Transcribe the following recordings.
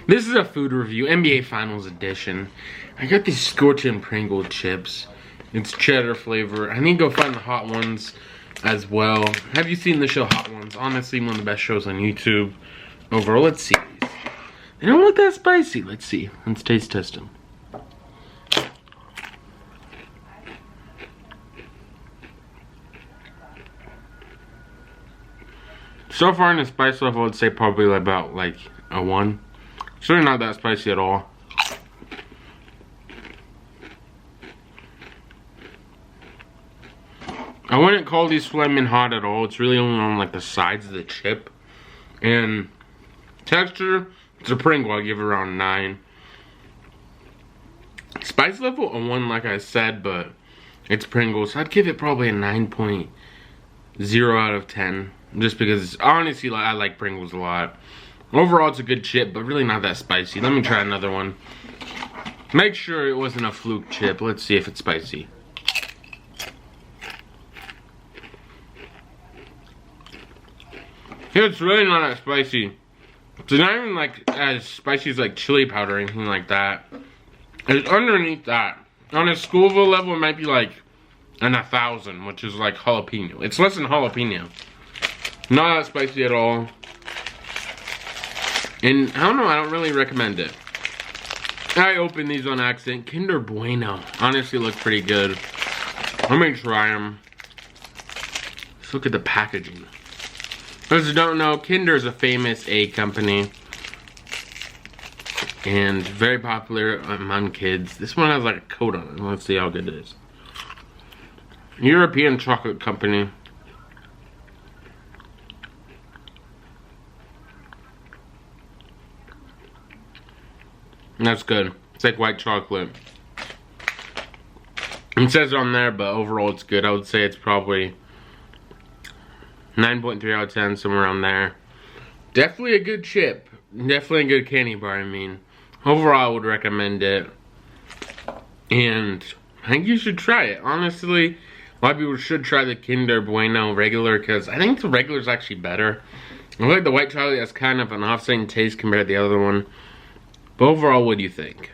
This is a food review, NBA Finals edition. I got these Scorchin Pringle chips. It's cheddar flavor. I need to go find the hot ones as well. Have you seen the show Hot Ones? Honestly, one of the best shows on YouTube. Overall, let's see these. They don't look that spicy. Let's see. Let's taste test them. So far in the spice level, I'd say probably about like a 1. It's really not that spicy at all. I wouldn't call these flaming hot at all. It's really only on like the sides of the chip. And texture, it's a Pringle. I give it around 9. Spice level a 1, like I said, but it's Pringles. I'd give it probably a 9.0 out of 10. Just because, honestly, I like Pringles a lot. Overall, it's a good chip, but really not that spicy. Let me try another one. Make sure it wasn't a fluke chip. Let's see if it's spicy. Yeah, it's really not that spicy. It's not even like as spicy as like chili powder or anything like that. It's underneath that. On a Scoville level, it might be like an 1,000, which is like jalapeno. It's less than jalapeno. Not that spicy at all. And I don't know, I don't really recommend it. I opened these on accident. Kinder Bueno. Honestly, look pretty good. Let me try them. Let's look at the packaging. Those who don't know, Kinder is a famous egg company. And very popular among kids. This one has like a coat on it. Let's see how good it is. European chocolate company. That's good. It's like white chocolate. It says it on there, but overall it's good. I would say it's probably 9.3 out of 10, somewhere around there. Definitely a good chip. Definitely a good candy bar, I mean. Overall, I would recommend it. And I think you should try it. Honestly, a lot of people should try the Kinder Bueno regular, because I think the regular is actually better. I feel like the white chocolate has kind of an offsetting taste compared to the other one. But overall, what do you think?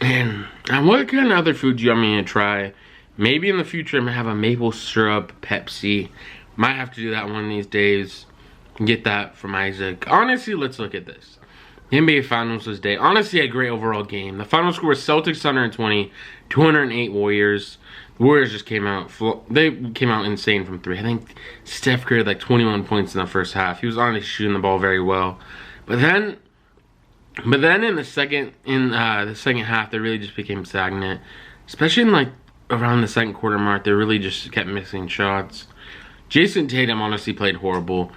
And what kind of other food do you want me to try? Maybe in the future, I'm going to have a maple syrup Pepsi. Might have to do that one of these days. Get that from Isaac. Honestly, let's look at this. The NBA Finals this day. Honestly, a great overall game. The final score was Celtics 120, 208 Warriors. The Warriors just came out, they came out insane from 3. I think Steph Curry had like 21 points in the first half. He was honestly shooting the ball very well. But then in the second half, they really just became stagnant. Especially in like around the second quarter mark, they really just kept missing shots. Jason Tatum honestly played horrible.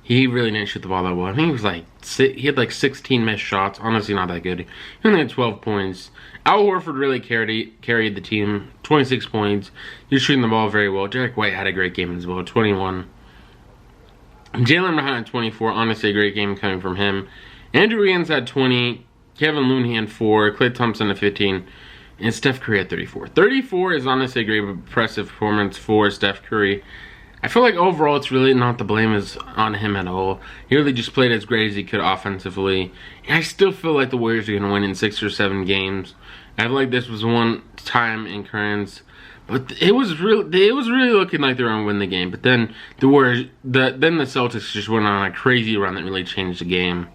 He really didn't shoot the ball that well. I think he was like, he had like 16 missed shots. Honestly, not that good. He only had 12 points. Al Horford really carried the team. 26 points. He was shooting the ball very well. Derek White had a great game as well. 21. Jaylen Brown had 24. Honestly, a great game coming from him. Andrew Wiggins had 20. Kevin Looney had 4. Klay Thompson had 15. And Steph Curry had 34. 34 is honestly a great impressive performance for Steph Curry. I feel like overall it's really not the blame is on him at all. He really just played as great as he could offensively. And I still feel like the Warriors are going to win in 6 or 7 games. I feel like this was one time occurrence. But it was really looking like they were going to win the game. But then the Warriors, then the Celtics just went on a crazy run that really changed the game.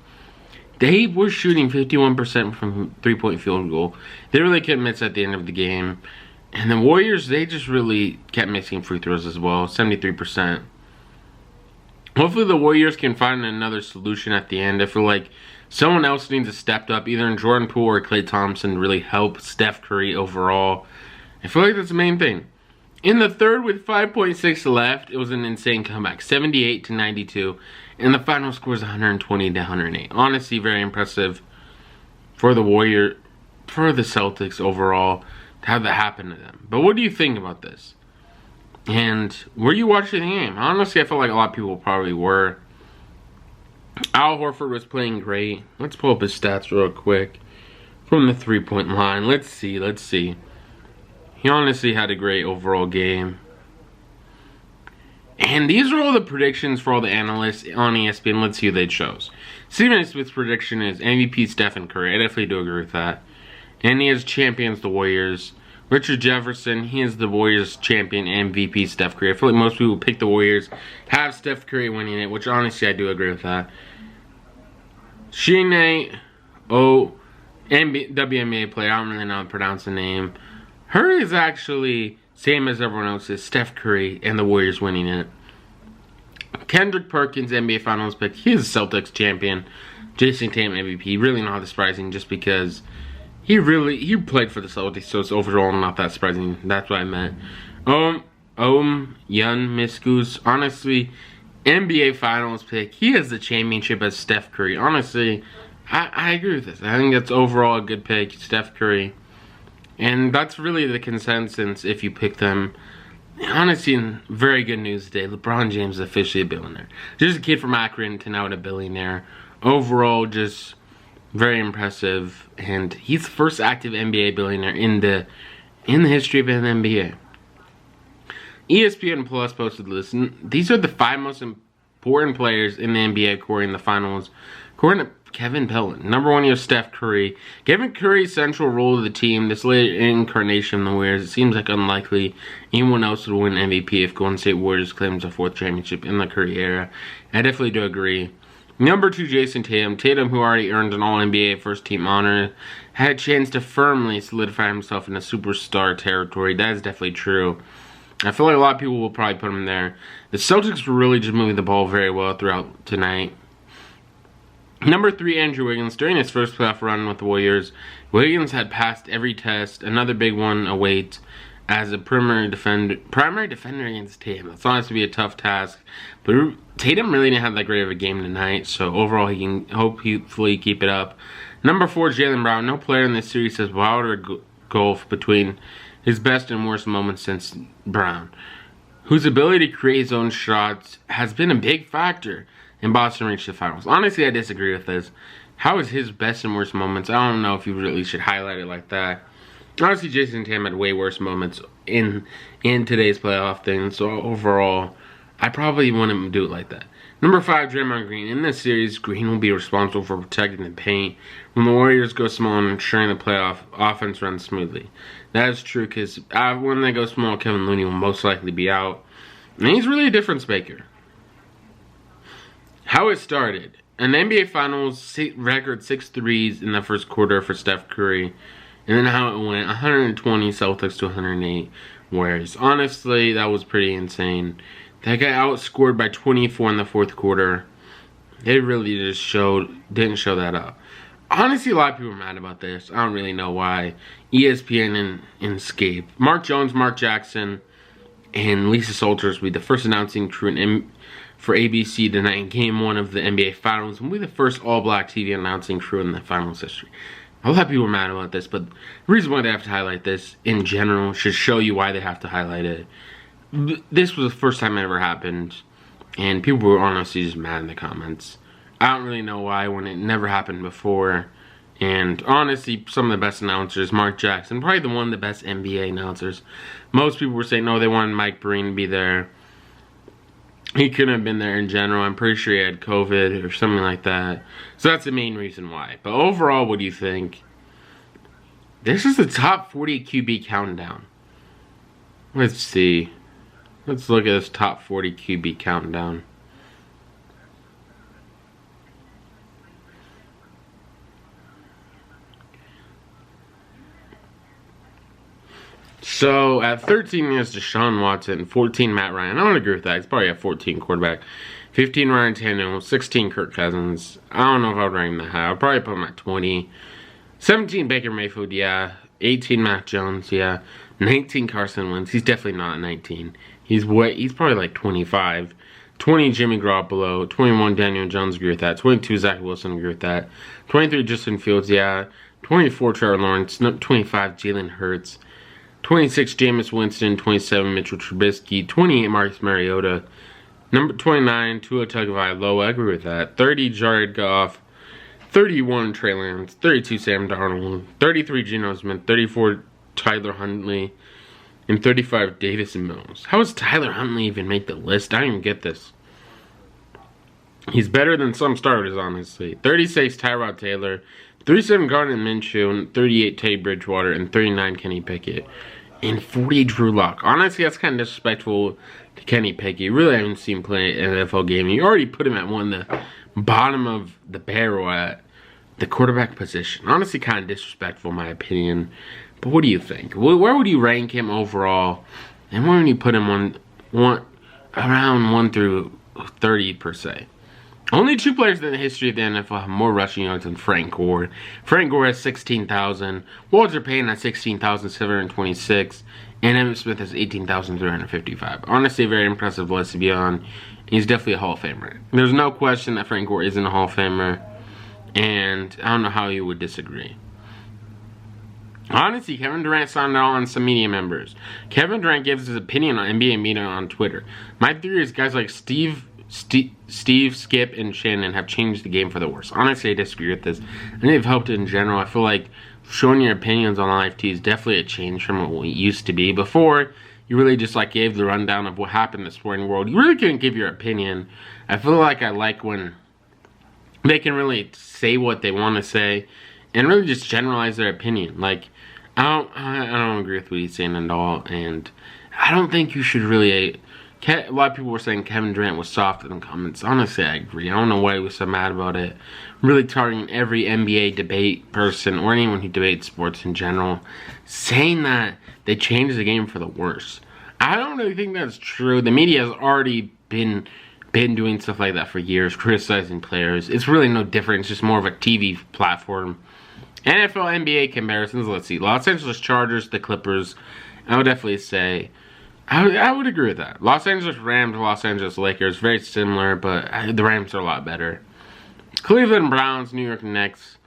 They were shooting 51% from 3-point field goal. They really couldn't miss at the end of the game. And the Warriors, they just really kept missing free throws as well, 73%. Hopefully the Warriors can find another solution at the end. I feel like someone else needs to step up, either in Jordan Poole or Klay Thompson, to really help Steph Curry overall. I feel like that's the main thing. In the third, with 5.6 left, it was an insane comeback, 78-92. And the final score is 120-108. Honestly, very impressive for the Celtics overall. How that happened to them. But what do you think about this? And were you watching the game? Honestly, I feel like a lot of people probably were. Al Horford was playing great. Let's pull up his stats real quick. From the 3-point line. Let's see. He honestly had a great overall game. And these are all the predictions for all the analysts on ESPN. Let's see who they chose. Stephen A. Smith's prediction is MVP Stephen Curry. I definitely do agree with that. And he has champions the Warriors. Richard Jefferson, he is the Warriors champion MVP Steph Curry. I feel like most people pick the Warriors, have Steph Curry winning it, which honestly I do agree with that. Shine WNBA player, I don't really know how to pronounce the name. Her is actually same as everyone else's, Steph Curry and the Warriors winning it. Kendrick Perkins, NBA Finals pick, he is a Celtics champion. Jason Tatum MVP, really not surprising just because he played for the Celtics, so it's overall not that surprising. That's what I meant. Yun Miskus, honestly, NBA Finals pick, he has the championship as Steph Curry. Honestly, I agree with this. I think that's overall a good pick, Steph Curry. And that's really the consensus if you pick them. Honestly, very good news today. LeBron James is officially a billionaire. Just a kid from Akron to now a billionaire. Overall, just very impressive. And he's the first active NBA billionaire in the history of an NBA. ESPN Plus posted this. These are the 5 most important players in the NBA according to the finals. According to Kevin Pelton, number 1 is Steph Curry. Given Curry's central role of the team, this late incarnation of the Warriors, it seems like unlikely anyone else would win MVP if Golden State Warriors claims a 4th championship in the Curry era. I definitely do agree. Number 2, Jason Tatum. Tatum, who already earned an All-NBA first-team honor, had a chance to firmly solidify himself in a superstar territory. That is definitely true. I feel like a lot of people will probably put him there. The Celtics were really just moving the ball very well throughout tonight. Number 3, Andrew Wiggins. During his first playoff run with the Warriors, Wiggins had passed every test. Another big one awaits as a primary defender against Tatum. It's honestly to be a tough task, but Tatum really didn't have that great of a game tonight, so overall he can hopefully keep it up. Number 4, Jaylen Brown. No player in this series has wilder gulf between his best and worst moments since Brown, whose ability to create his own shots has been a big factor in Boston reached the finals. Honestly, I disagree with this. How is his best and worst moments? I don't know if you really should highlight it like that. Honestly, Jason Tatum had way worse moments in today's playoff thing. So overall, I probably wouldn't do it like that. Number 5, Draymond Green. In this series, Green will be responsible for protecting the paint when the Warriors go small and ensuring the playoff offense runs smoothly. That is true because when they go small, Kevin Looney will most likely be out. And he's really a difference maker. How it started. An NBA Finals record 6 threes in the first quarter for Steph Curry. And then how it went, 120 Celtics to 108 Warriors. Honestly, that was pretty insane. That got outscored by 24 in the fourth quarter. They really just didn't show that up. Honestly, a lot of people are mad about this. I don't really know why. ESPN and Escape. Mark Jones, Mark Jackson, and Lisa Salters will be the first announcing crew for ABC tonight in Game 1 of the NBA Finals. And we'll be the first all-black TV announcing crew in the Finals history. A lot of people are mad about this, but the reason why they have to highlight this in general should show you why they have to highlight it. This was the first time it ever happened, and people were honestly just mad in the comments. I don't really know why when it never happened before. And honestly, some of the best announcers, Mark Jackson, probably one of the best NBA announcers. Most people were saying, no, they wanted Mike Breen to be there. He couldn't have been there in general. I'm pretty sure he had COVID or something like that. So that's the main reason why. But overall, what do you think? This is the top 40 QB countdown. Let's see. Let's look at this top 40 QB countdown. So, at 13 is Deshaun Watson, 14 Matt Ryan. I don't agree with that. He's probably a 14 quarterback. 15 Ryan Tannehill, 16 Kirk Cousins. I don't know if I would rank him that high. I'll probably put him at 20. 17 Baker Mayfield, yeah. 18 Mac Jones, yeah. 19 Carson Wentz. He's definitely not 19. He's probably like 25. 20 Jimmy Garoppolo. 21 Daniel Jones, agree with that. 22 Zach Wilson, agree with that. 23 Justin Fields, yeah. 24 Trevor Lawrence. 25 Jalen Hurts. 26 Jameis Winston. 27 Mitchell Trubisky. 28 Marcus Mariota. Number 29 Tua Tagovailoa, I agree with that. 30 Jared Goff. 31 Trey Lance. 32 Sam Darnold. 33 Geno Smith. 34 Tyler Huntley. And 35 Davis and Mills. How does Tyler Huntley even make the list? I don't even get this. He's better than some starters, honestly. 36, Tyrod Taylor. 37, Gardner Minshew. And 38, Teddy Bridgewater. And 39, Kenny Pickett. And 40, Drew Lock. Honestly, that's kind of disrespectful to Kenny Pickett. You really haven't seen him play an NFL game. You already put him at one of the bottom of the barrel at the quarterback position. Honestly, kind of disrespectful in my opinion. But what do you think? Where would you rank him overall? And where would you put him around 1 through 30 per se? Only 2 players in the history of the NFL have more rushing yards than Frank Gore. Frank Gore has 16,000. Walter Payton has 16,726. And Emmitt Smith has 18,355. Honestly, a very impressive list to be on. He's definitely a Hall of Famer. There's no question that Frank Gore isn't a Hall of Famer. And I don't know how you would disagree. Honestly, Kevin Durant signed on some media members. Kevin Durant gives his opinion on NBA media on Twitter. My theory is guys like Steve, Skip, and Shannon have changed the game for the worse. Honestly, I disagree with this. I think they've helped in general. I feel like showing your opinions on live TV is definitely a change from what it used to be. Before, you really just like gave the rundown of what happened in the sporting world. You really couldn't give your opinion. I feel like I like when they can really say what they want to say and really just generalize their opinion. Like, I don't agree with what he's saying at all, and I don't think you should really. A lot of people were saying Kevin Durant was soft in the comments. Honestly, I agree. I don't know why he was so mad about it. Really targeting every NBA debate person or anyone who debates sports in general, saying that they changed the game for the worse. I don't really think that's true. The media has already been doing stuff like that for years, criticizing players. It's really no different. It's just more of a TV platform. NFL, NBA comparisons. Let's see. Los Angeles Chargers, the Clippers. I would definitely say I would agree with that. Los Angeles Rams, Los Angeles Lakers, very similar, but the Rams are a lot better. Cleveland Browns, New York Knicks.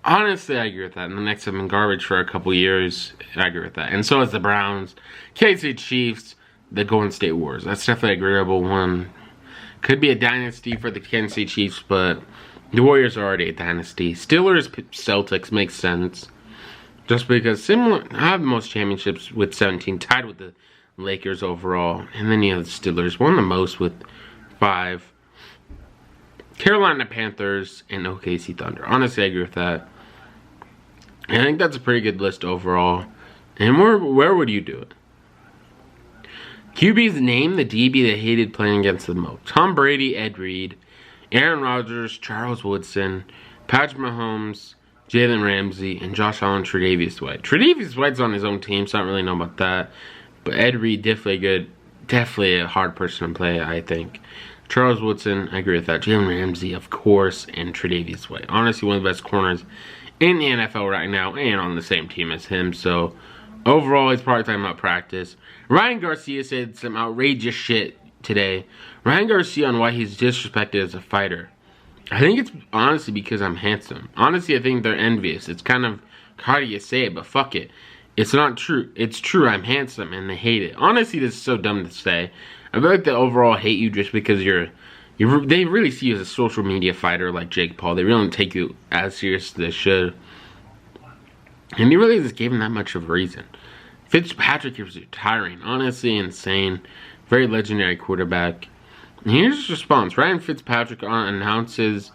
Honestly, I agree with that. And the Knicks have been garbage for a couple years. I agree with that. And so is the Browns. KC Chiefs, the Golden State Warriors. That's definitely an agreeable one. Could be a dynasty for the Kansas City Chiefs, but the Warriors are already a dynasty. Steelers, Celtics makes sense. Just because similar, I have the most championships with 17, tied with the Lakers overall. And then you have the Steelers, won the most with 5. Carolina Panthers and OKC Thunder. Honestly, I agree with that. I think that's a pretty good list overall. And where would you do it? QB's name the DB they hated playing against the most. Tom Brady, Ed Reed, Aaron Rodgers, Charles Woodson, Patrick Mahomes, Jalen Ramsey, and Josh Allen, Tre'Davious White. Tre'Davious White's on his own team, so I don't really know about that. But Ed Reed, definitely good. Definitely a hard person to play, I think. Charles Woodson, I agree with that. Jalen Ramsey, of course, and Tre'Davious White. Honestly, one of the best corners in the NFL right now, and on the same team as him. So, overall, he's probably talking about practice. Ryan Garcia said some outrageous shit today. Ryan Garcia on why he's disrespected as a fighter. I think it's honestly because I'm handsome. Honestly, I think they're envious. It's kind of, how do you say it, but fuck it. It's not true. It's true, I'm handsome, and they hate it. Honestly, this is so dumb to say. I feel like they overall hate you just because they really see you as a social media fighter like Jake Paul. They really don't take you as serious as they should. And he really just gave him that much of a reason. Fitzpatrick is retiring. Honestly, insane. Very legendary quarterback. And here's his response. Ryan Fitzpatrick announcers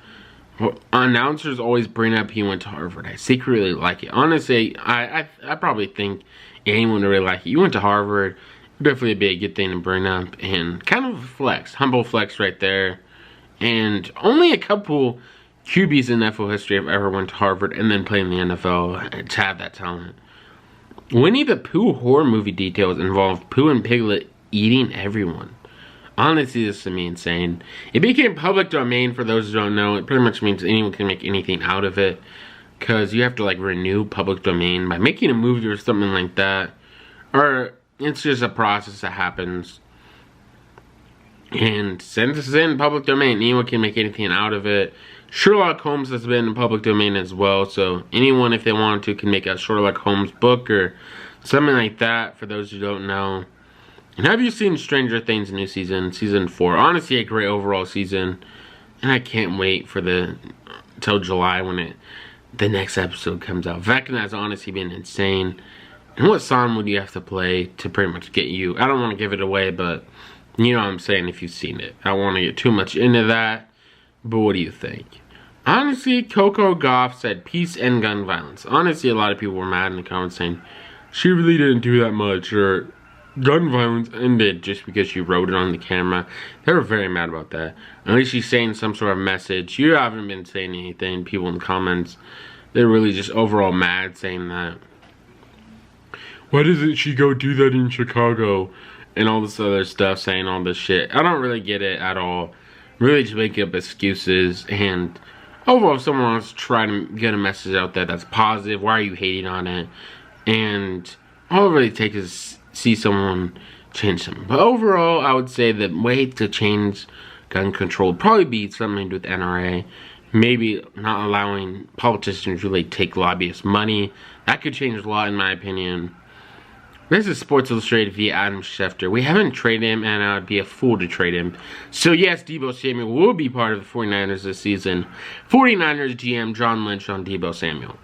always bring up he went to Harvard. I secretly like it. Honestly, I probably think anyone would really like it. You went to Harvard. Definitely be a good thing to bring up. And kind of a flex. Humble flex right there. And only a couple QBs in NFL history have ever went to Harvard and then played in the NFL to have that talent. Winnie the Pooh horror movie details involved Pooh and Piglet eating everyone. Honestly, this is to me insane. It became public domain, for those who don't know. It pretty much means anyone can make anything out of it. Because you have to like renew public domain by making a movie or something like that. Or it's just a process that happens. And since it's in public domain, anyone can make anything out of it. Sherlock Holmes has been in public domain as well. So anyone, if they want to, can make a Sherlock Holmes book or something like that, for those who don't know. And have you seen Stranger Things new season, season 4? Honestly, a great overall season. And I can't wait for till July when the next episode comes out. Vecna has honestly been insane. And what song would you have to play to pretty much get you? I don't want to give it away, but you know what I'm saying if you've seen it. I don't want to get too much into that. But what do you think? Honestly, Coco Gauff said peace and gun violence. Honestly, a lot of people were mad in the comments saying she really didn't do that much, or gun violence ended just because she wrote it on the camera. They were very mad about that. At least she's saying some sort of message. You haven't been saying anything. People in the comments, they're really just overall mad saying that. Why doesn't she go do that in Chicago? And all this other stuff, saying all this shit. I don't really get it at all. Really just making up excuses. And overall, if someone wants to try to get a message out there that's positive, why are you hating on it? And all it really takes is see someone change something. But overall, I would say the way to change gun control would probably be something to do with NRA. Maybe not allowing politicians really take lobbyist money. That could change a lot in my opinion. This is Sports Illustrated via Adam Schefter. We haven't traded him, and I'd be a fool to trade him. So yes, Deebo Samuel will be part of the 49ers this season. 49ers GM John Lynch on Deebo Samuel.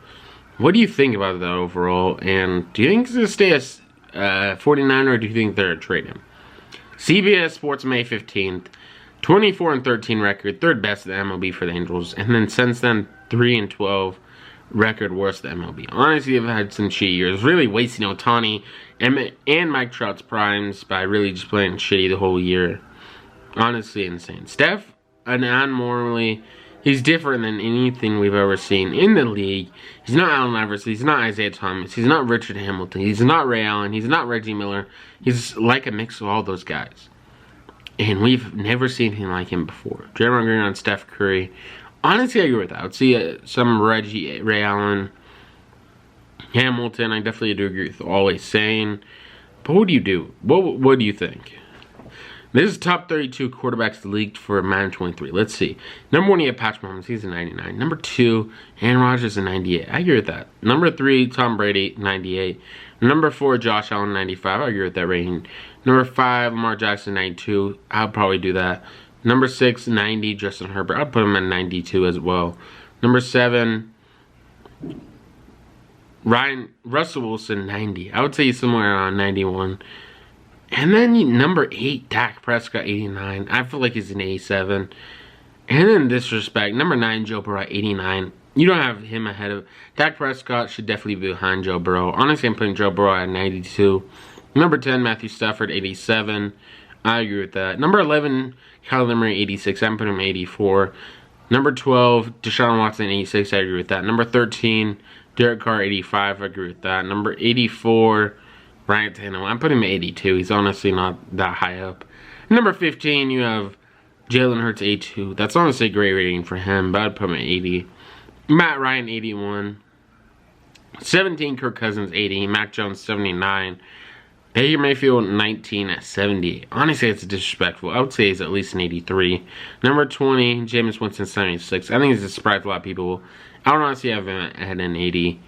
What do you think about that overall? And do you think he's going to stay as 49er, or do you think they're going to trade him? CBS Sports May 15th. 24-13 record, third best in the MLB for the Angels. And then since then, 3-12 record, worst in the MLB. Honestly, they've had some shitty years. Really wasting Ohtani and Mike Trout's primes by really just playing shitty the whole year. Honestly, insane. Steph, abnormally, he's different than anything we've ever seen in the league. He's not Allen Iverson. He's not Isaiah Thomas. He's not Richard Hamilton. He's not Ray Allen. He's not Reggie Miller. He's like a mix of all those guys. And we've never seen anything like him before. Draymond Green on Steph Curry. Honestly, I agree with that. I would see some Reggie, Ray Allen, Hamilton. I definitely do agree with all he's saying. But what do you do? What do you think? This is top 32 quarterbacks leaked for Madden 23. Let's see. Number 1, you have Patrick Mahomes. He's a 99. Number 2, Aaron Rodgers, a 98. I agree with that. Number 3, Tom Brady, 98. Number 4, Josh Allen, 95. I agree with that rating. Number 5, Lamar Jackson, 92. I'll probably do that. Number 6, 90, Justin Herbert. I'd put him at 92 as well. Number 7, Russell Wilson, 90. I would say he's somewhere around 91. And then number 8, Dak Prescott, 89. I feel like he's an 87. And in disrespect, number 9, Joe Burrow, 89. You don't have him ahead of... Dak Prescott should definitely be behind Joe Burrow. Honestly, I'm putting Joe Burrow at 92. Number 10, Matthew Stafford, 87. I agree with that. Number 11, Kyler Murray, 86. I'm putting him 84. Number 12, Deshaun Watson, 86. I agree with that. Number 13, Derek Carr, 85. I agree with that. Number 84, Ryan Tannehill. I'm putting him at 82. He's honestly not that high up. Number 15, you have Jalen Hurts, 82. That's honestly a great rating for him, but I'd put him at 80. Matt Ryan, 81. 17, Kirk Cousins, 80. Mac Jones, 79. Baker Mayfield, 19 at 70. Honestly, it's disrespectful. I would say he's at least an 83. Number 20, Jameis Winston, 76. I think he's a surprise to a lot of people. I don't honestly have him at an 80.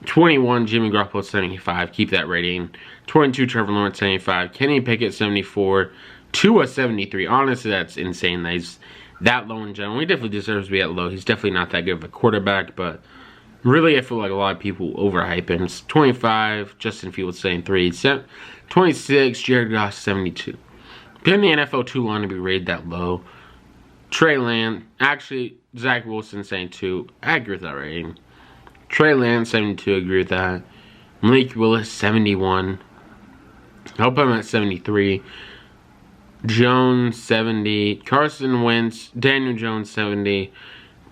21, Jimmy Garoppolo, 75. Keep that rating. 22, Trevor Lawrence, 75. Kenny Pickett, 74. Tua, 73. Honestly, that's insane that he's that low in general. He definitely deserves to be that low. He's definitely not that good of a quarterback, but really, I feel like a lot of people overhype him. It's 25, Justin Fields, 73. 26, Jared Goff, 72. Been in the NFL too long to be rated that low. Trey Lance, actually, Zach Wilson, 72. I agree with that rating. Trey Lance, 72, agree with that. Malik Willis, 71. I'll put him at 73. Jones, 70. Carson Wentz, Daniel Jones, 70.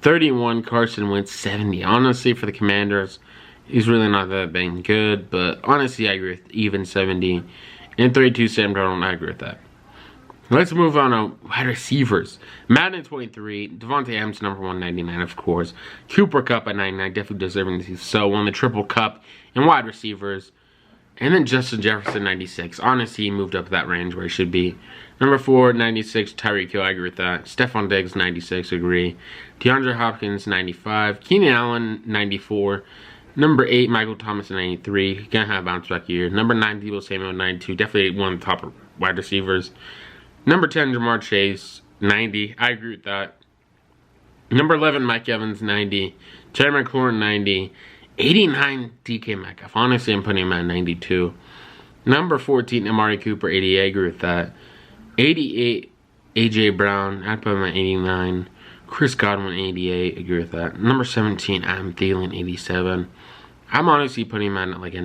31, Carson Wentz, 70. Honestly, for the Commanders, he's really not that dang good. But honestly, I agree with even 70. And 32, Sam Darnold, I agree with that. Let's move on to wide receivers. Madden 23, Devontae Adams, number 199, of course. Cooper Kupp at 99, definitely deserving to see so. Won the triple cup in wide receivers. And then Justin Jefferson, 96. Honestly, he moved up that range where he should be. Number 4, 96, Tyreek Hill, I agree with that. Stephon Diggs, 96, agree. DeAndre Hopkins, 95. Keenan Allen, 94. Number 8, Michael Thomas, 93. Gonna have a bounce back year. Number 9, Deebo Samuel, 92. Definitely one of the top wide receivers. Number 10, Jamar Chase, 90. I agree with that. Number 11, Mike Evans, 90. Terry McLaurin, 90. 89, DK Metcalf. Honestly, I'm putting him at 92. Number 14, Amari Cooper, 88. I agree with that. 88, AJ Brown. I'd put him at 89. Chris Godwin, 88. Agree with that. Number 17, Adam Thielen, 87. I'm honestly putting him at like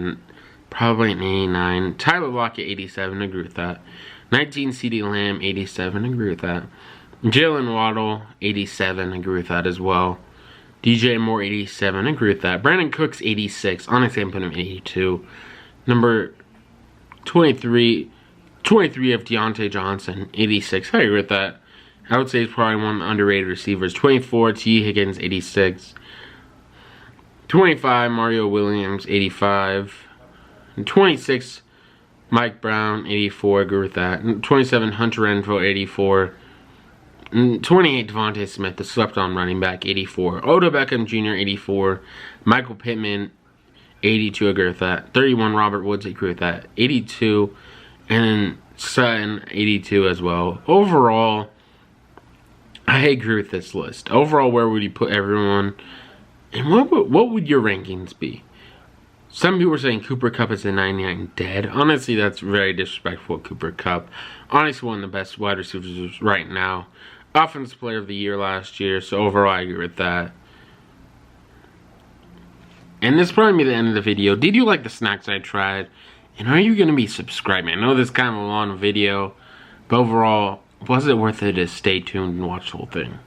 probably an 89. Tyler Lockett, 87. Agree with that. 19, CeeDee Lamb, 87. Agree with that. Jaylen Waddle, 87. Agree with that as well. DJ Moore, 87. Agree with that. Brandon Cooks, 86. Honestly, I'm putting him 82. Number 23 of Deontay Johnson, 86. I agree with that. I would say he's probably one of the underrated receivers. 24, T. Higgins, 86. 25, Mario Williams, 85. And 26, Mike Brown, 84. Agree with that. And 27, Hunter Renfrow, 84. And 28, Devontae Smith, the slept-on running back, 84. Odell Beckham Jr., 84. Michael Pittman, 82. Agree with that. 31, Robert Woods. Agree with that. 82. And then Sutton, 82 as well. Overall, I agree with this list. Overall, where would you put everyone? And what would your rankings be? Some people are saying Cooper Kupp is a 99 dead. Honestly, that's very disrespectful of Cooper Kupp. Honestly, one of the best wide receivers right now. Offensive player of the year last year. So overall, I agree with that. And this will probably be the end of the video. Did you like the snacks I tried? And are you going to be subscribing? I know this is kind of a long video. But overall, was it worth it to stay tuned and watch the whole thing?